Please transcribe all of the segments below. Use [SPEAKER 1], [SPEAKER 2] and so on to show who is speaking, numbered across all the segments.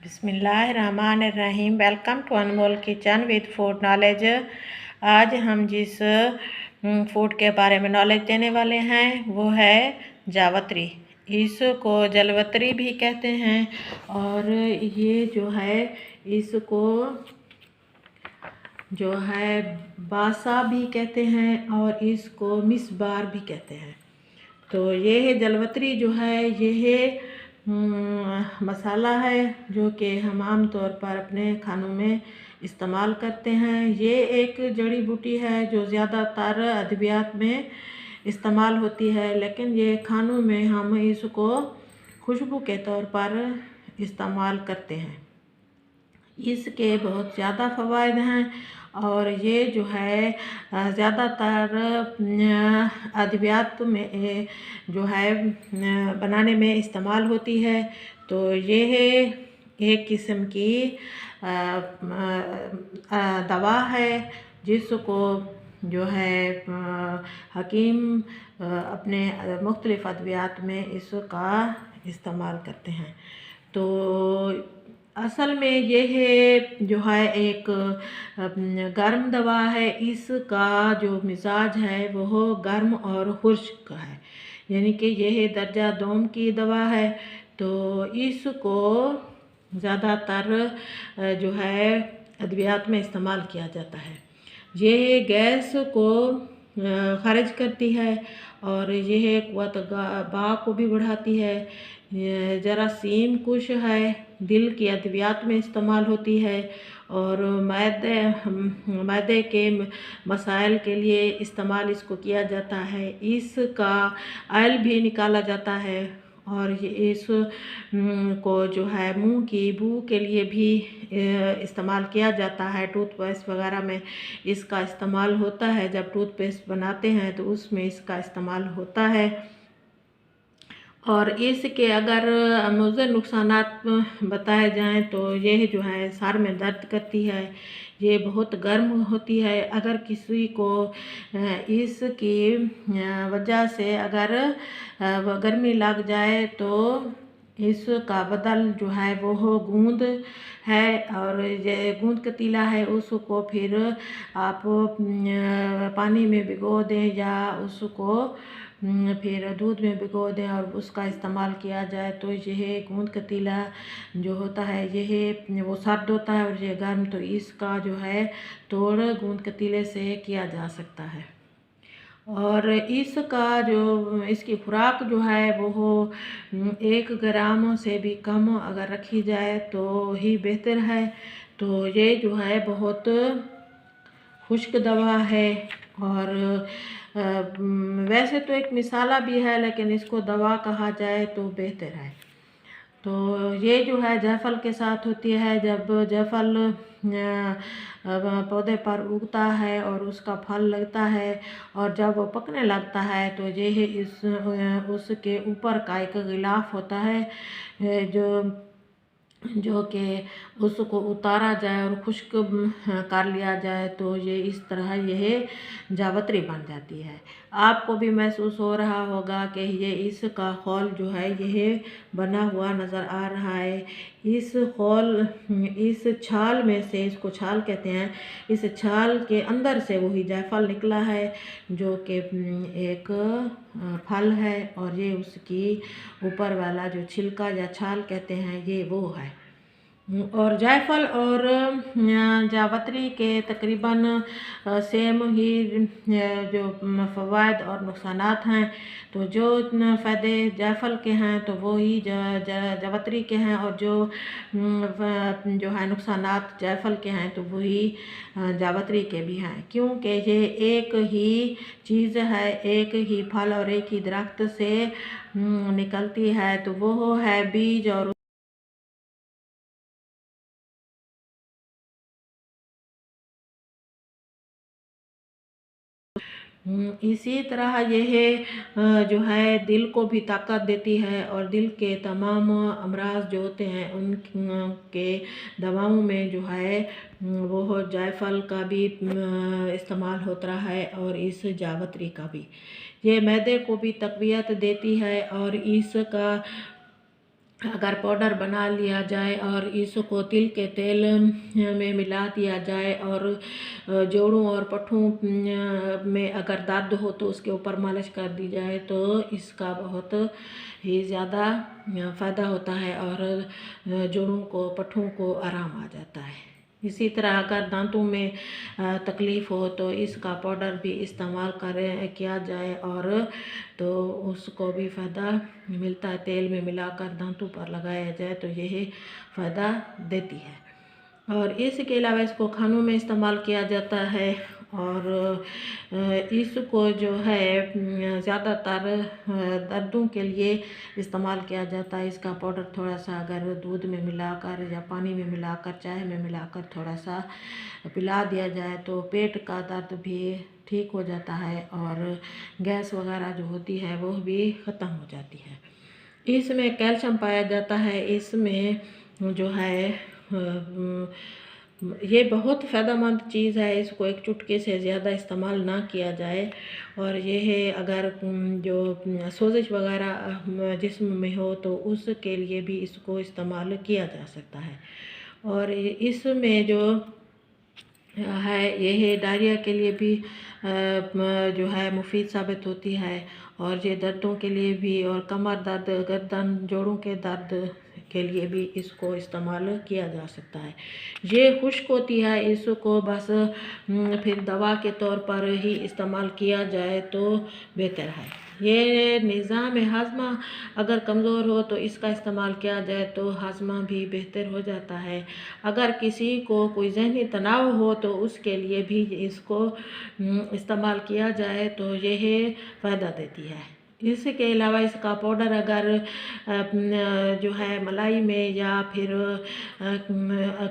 [SPEAKER 1] बिस्मिल्लाहिर्रहमानिर्रहीम। Welcome to Anmol kitchen with food knowledge. आज हम जिस फूड के बारे में नॉलेज देने वाले हैं वो है जावत्री। इसको जलवत्री भी कहते हैं और ये जो है इसको जो है बासा भी कहते हैं और इसको मिसबार भी कहते हैं। तो ये है जलवत्री जो है ये है मसाला है जो कि हम आम तौर पर अपने खानों में इस्तेमाल करते हैं। ये एक जड़ी बूटी है जो ज़्यादातर अद्वियात में इस्तेमाल होती है, लेकिन ये खानों में हम इसको खुशबू के तौर पर इस्तेमाल करते हैं। इसके बहुत ज़्यादा फ़वाइद हैं और ये जो है ज़्यादातर अद्वियात में जो है बनाने में इस्तेमाल होती है। तो ये है एक किस्म की दवा है जिसको जो है हकीम अपने मुख्तलिफ़ अद्वियात में इसका इस्तेमाल करते हैं। तो असल में ये है जो है एक गर्म दवा है। इसका जो मिजाज है वो गर्म और खुश्क है, यानी कि यह दर्जा दोम की दवा है। तो इसको ज़्यादातर जो है अद्वियात में इस्तेमाल किया जाता है। ये गैस को खारिज करती है और यह क़ुव्वत बा को भी बढ़ाती है। जरासीम कुश है, दिल की अद्वियात में इस्तेमाल होती है और मैदे के मसाइल के लिए इस्तेमाल इसको किया जाता है। इसका ऑयल भी निकाला जाता है और इस को जो है मुंह की बू के लिए भी इस्तेमाल किया जाता है। टूथपेस्ट वगैरह में इसका इस्तेमाल होता है। जब टूथपेस्ट बनाते हैं तो उसमें इसका इस्तेमाल होता है। और इसके अगर मुज़र नुकसानात बताए जाएं तो यह जो है सर में दर्द करती है, ये बहुत गर्म होती है। अगर किसी को इसकी वजह से अगर गर्मी लग जाए तो इसका बदल जो है वो गूंद है और ये गूंद कतीला है, उसको फिर आप पानी में भिगो दें या उसको फिर दूध में भिगो दें और उसका इस्तेमाल किया जाए तो यह गूंद कतीला जो होता है यह वो सर्द होता है और ये गर्म, तो इसका जो है तोड़ गूंद कतीले से किया जा सकता है। और इसका जो इसकी खुराक जो है वो 1 ग्राम से भी कम अगर रखी जाए तो ही बेहतर है। तो ये जो है बहुत खुश्क दवा है और वैसे तो एक मिसाला भी है, लेकिन इसको दवा कहा जाए तो बेहतर है। तो ये जो है जायफल के साथ होती है। जब जायफल पौधे पर उगता है और उसका फल लगता है और जब वो पकने लगता है तो ये उसके ऊपर का एक गिलाफ होता है जो कि उसको उतारा जाए और खुश्क कर लिया जाए तो ये इस तरह यह जावत्री बन जाती है। आपको भी महसूस हो रहा होगा कि ये इसका खोल जो है यह बना हुआ नज़र आ रहा है। इस छाल में से, इसको छाल कहते हैं, इस छाल के अंदर से वही जायफल निकला है जो कि एक फल है और ये उसकी ऊपर वाला जो छिलका या छाल कहते हैं ये वो है। और जायफल और जावत्री के तकरीबन सेम ही जो फ़वाइद और नुकसानात हैं। तो जो फ़ायदे जायफल के हैं तो वो ही जावत्री के हैं और जो है नुकसानात जायफल के हैं तो वही जावत्री के भी हैं, क्योंकि ये एक ही चीज़ है, एक ही फल और एक ही दरख्त से निकलती है। तो वो है बीज और इसी तरह यह जो है दिल को भी ताकत देती है और दिल के तमाम अमराज जो होते हैं उनके दवाओं में जो है वो जायफल का भी इस्तेमाल होता है और इस जावत्री का भी। ये मैदे को भी तक़वियत देती है और इसका अगर पाउडर बना लिया जाए और इसको तिल के तेल में मिला दिया जाए और जोड़ों और पट्ठों में अगर दर्द हो तो उसके ऊपर मालिश कर दी जाए तो इसका बहुत ही ज़्यादा फ़ायदा होता है और जोड़ों को पट्ठों को आराम आ जाता है। इसी तरह अगर दांतों में तकलीफ़ हो तो इसका पाउडर भी इस्तेमाल किया जाए और तो उसको भी फ़ायदा मिलता है। तेल में मिलाकर दांतों पर लगाया जाए तो यह फ़ायदा देती है। और इसके अलावा इसको खानों में इस्तेमाल किया जाता है और इसको जो है ज़्यादातर दर्दों के लिए इस्तेमाल किया जाता है। इसका पाउडर थोड़ा सा अगर दूध में मिलाकर या पानी में मिलाकर चाय में मिलाकर थोड़ा सा पिला दिया जाए तो पेट का दर्द भी ठीक हो जाता है और गैस वगैरह जो होती है वो भी ख़त्म हो जाती है। इसमें कैल्शियम पाया जाता है। इसमें जो है ये बहुत फ़ायदेमंद चीज़ है। इसको एक चुटकी से ज़्यादा इस्तेमाल ना किया जाए और ये है अगर जो सोजिश वगैरह जिस्म में हो तो उसके लिए भी इसको इस्तेमाल किया जा सकता है। और इसमें जो है ये डायरिया के लिए भी जो है मुफीद साबित होती है और ये दर्दों के लिए भी और कमर दर्द, गर्दन, जोड़ों के दर्द के लिए भी इसको इस्तेमाल किया जा सकता है। ये खुश्क होती है, इसको बस फिर दवा के तौर पर ही इस्तेमाल किया जाए तो बेहतर है। ये निज़ाम हाज़मा अगर कमज़ोर हो तो इसका इस्तेमाल किया जाए तो हाज़मा भी बेहतर हो जाता है। अगर किसी को कोई ज़हनी तनाव हो तो उसके लिए भी इसको इस्तेमाल किया जाए तो यह फ़ायदा देती है। इसके अलावा इसका पाउडर अगर जो है मलाई में या फिर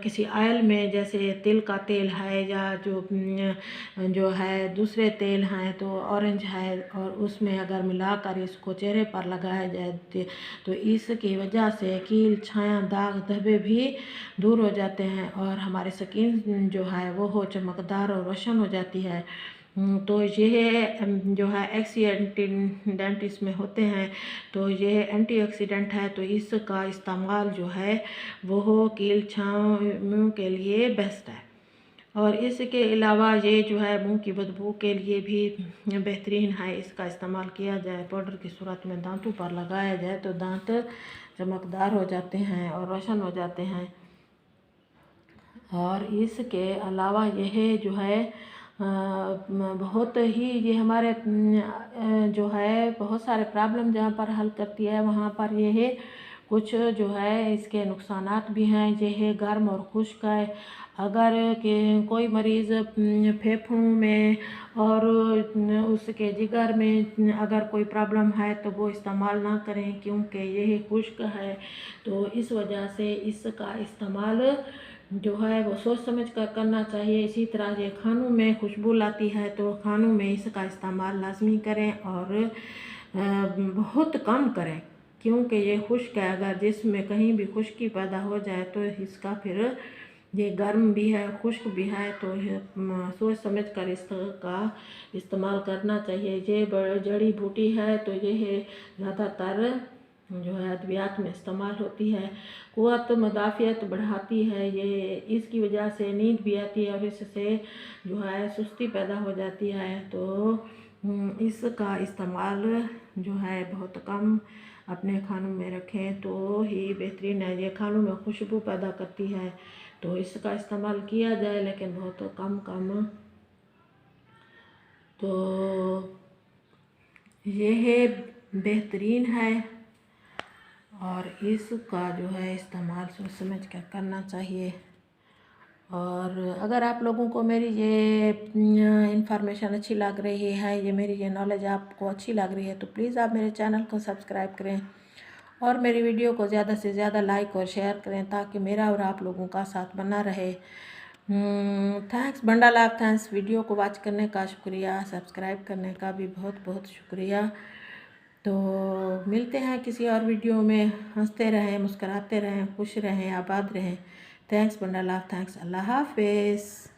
[SPEAKER 1] किसी ऑयल में जैसे तिल का तेल है या जो है दूसरे तेल हैं तो ऑरेंज है और उसमें अगर मिलाकर इसको चेहरे पर लगाया जाए तो इसकी वजह से कील, छाया, दाग, धब्बे भी दूर हो जाते हैं और हमारे स्किन जो है वो हो चमकदार और रोशन हो जाती है। तो यह जो है एंटीऑक्सीडेंट इसमें होते हैं तो यह एंटीऑक्सीडेंट है तो इसका इस्तेमाल जो है वो कील छाँव के लिए बेस्ट है। और इसके अलावा ये जो है मुंह की बदबू के लिए भी बेहतरीन है। इसका इस्तेमाल किया जाए पाउडर की सूरत में दांतों पर लगाया जाए तो दांत चमकदार हो जाते हैं और रोशन हो जाते हैं। और इसके अलावा यह जो है बहुत ही ये हमारे जो है बहुत सारे प्रॉब्लम जहाँ पर हल करती है वहाँ पर यह कुछ जो है इसके नुकसानात भी हैं। यह गर्म और खुश्क है। अगर कोई मरीज़ फेफड़ों में और उसके जिगर में अगर कोई प्रॉब्लम है तो वो इस्तेमाल ना करें क्योंकि यह खुश्क है। तो इस वजह से इसका इस्तेमाल जो है वो सोच समझ कर करना चाहिए। इसी तरह ये खानों में खुशबू लाती है तो खानों में इसका इस्तेमाल लाजमी करें और बहुत कम करें क्योंकि ये खुश्क है। अगर जिसमें कहीं भी खुश्की पैदा हो जाए तो इसका फिर ये गर्म भी है, खुश्क भी है तो सोच समझ कर इसका इस्तेमाल करना चाहिए। ये जड़ी बूटी है तो ये ज़्यादातर जो है अद्वियात में इस्तेमाल होती है। क़ुव्वत मुदाफ़ियत बढ़ाती है। ये इसकी वजह से नींद भी आती है और इससे जो है सुस्ती पैदा हो जाती है। तो इसका इस्तेमाल जो है बहुत कम अपने खानों में रखें तो ही बेहतरीन है। ये खानों में खुशबू पैदा करती है तो इसका इस्तेमाल किया जाए लेकिन बहुत कम कम। तो यह बेहतरीन है और इसका जो है इस्तेमाल सोच समझ कर करना चाहिए। और अगर आप लोगों को मेरी ये इंफॉर्मेशन अच्छी लग रही है, ये मेरी ये नॉलेज आपको अच्छी लग रही है तो प्लीज़ आप मेरे चैनल को सब्सक्राइब करें और मेरी वीडियो को ज़्यादा से ज़्यादा लाइक और शेयर करें ताकि मेरा और आप लोगों का साथ बना रहे। Thanks bundle of thanks. Video को वॉच करने का शुक्रिया, सब्सक्राइब करने का भी बहुत बहुत शुक्रिया। तो मिलते हैं किसी और वीडियो में। हंसते रहें, मुस्कराते रहें, खुश रहें, आबाद रहें। Thanks bundle of thanks. अल्लाह हाफिज़।